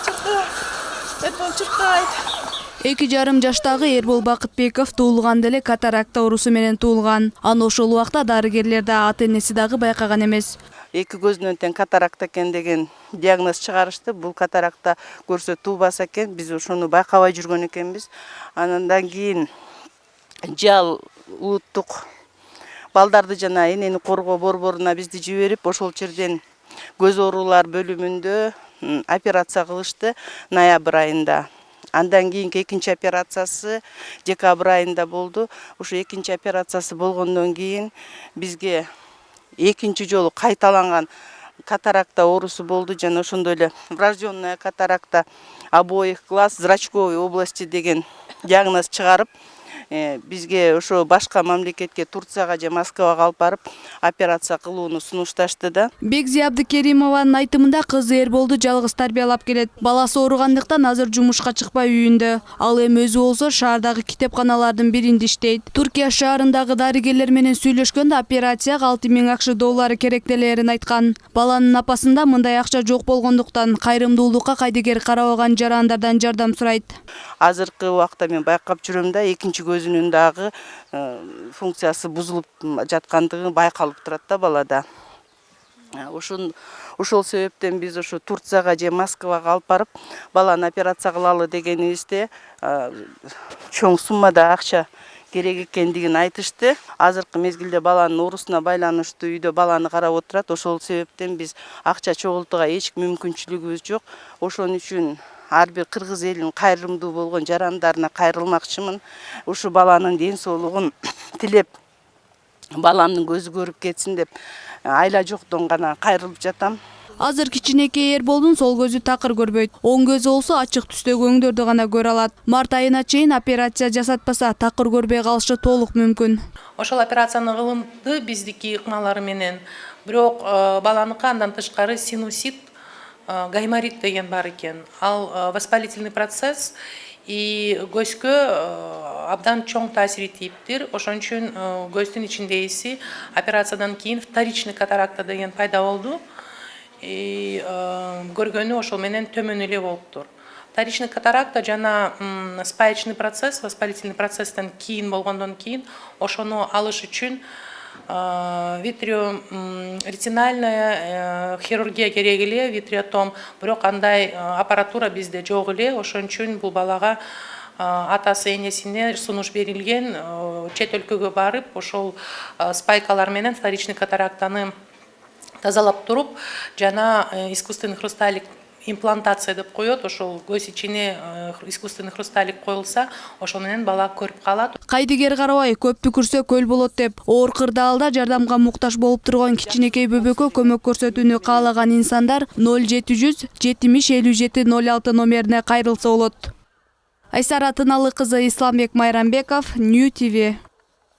чурка. Эрбол чуркайт. 2,5 жаштагы Эрбол Бакытбеков туулганда эле катаракта оорусу менен туулган. Аны ошол убакта дарыгерлер да ата-энеси дагы байкаган эмес. Эки көзүнөн тең катаракта экен деген диагноз чыгарышты. Бул катаракта көрсө туубаса экен, биз ошону байкабай жүргөн экенбиз. Андан кийин жал улуттук балдарды жана энени коргоо борборуна бизди жиберип, ошол жерден көз оорулар бөлүмүндө операция кылышты ноябрь айында. Андан кийинки экинчи операциясы декабрь айында болду. Ошо экинчи операциясы болгондон кийин бизге экинчи жолу кайталанган катаракта оорусу болду жана ошондой эле врожденная катаракта обоих глаз зрачковой области деген диагноз чыгарып, бизге ошо башка мамлекетке Турцияга же Москвага алып барып операция кылууну сунушташты да. Бекзи Абдыкеримованын айтымында кызы Эрболду жалгыз тарбиялап келет. Баласы ооругандыктан азыр жумушка чыкпай үйүндө. Ал эми өзү болсо шаардагы китепканалардын биринде иштейт. Туркия шаарындагы дарыгерлер менен сүйлөшкөндө операцияга 6000 акш доллары керектелерин айткан. Баланын апасында мындай акча жок болгондуктан кайрымдуулукка кайдыгер карабаган жарандардан жардам сурайт. Азыркы убакта мен байкап жүрөм да, экинчи көзүнүн дагы функциясы бузулуп жаткандыгы байкалып турат да балада. Ошол себептен биз ошо Турцияга же Москвага алып барып баланы операция кылалы дегенибизде чоң суммада акча керек экендигин айтышты. Азыркы мезгилде баланын оорусуна байланыштуу үйдө баланы карап отурат. Ошол себептен биз акча чогултууга эч мүмкүнчүлүгүбүз жок. Ошон үчүн ар бир кыргыз элинин кайрымдуу болгон жарандарына кайрылмакчымын. Ушу баланын ден соолугун тилеп, баламдын көзү көрүп кетсин деп айла жоктон гана кайрылып жатам. Азыр кичинекей Эрболдун сол көзү такыр көрбөйт. Оң көзү болсо ачык түстөгү өңдөрдү гана көрө алат. Март айына чейин операция жасатпаса такыр көрбөй калышы толук мүмкүн. Ошол операцияны кылынды биздики ыкмалары менен. Бирок баланыкы андан тышкары синусит, гайморит деген бар экен. Ал воспалительный процесс и көзгө абдан чоң таасир этиптир. Ошон үчүн көздүн ичиндеси операциядан кийин вторичный катаракта деген пайда болду. И көргөнү ошол менен төмөн эле болуптур. Вторичный катаракта жана спаечный процесс, воспалительный процесстен кийин болгондон кийин ошону алыш үчүн витриоретинальная хирургия керек эле, витриотом. Бирок андай аппаратура бизде жок эле. Ошон үчүн бул балага атасы энесине сунуш берилген, чет өлкөгө барып, ошол спайкалар менен вторичный катарактаны тазалап туруп, жана искусственный хрусталик имплантация деп коет, ошол көз ичине искусственный хрусталик коюлса, ошол менен бала көрүп калат. Кайдыгер карабай көп түкүрсө көл болот деп, оор кырдаалда жардамга муктаж болуп турган кичинекей бөбөккө көмөк көрсөтүүнү каалаган инсандар 0700 70 57 06 номерине кайрылса болот. Айсара Тыналы кызы Исламбек Майрамбеков, New TV.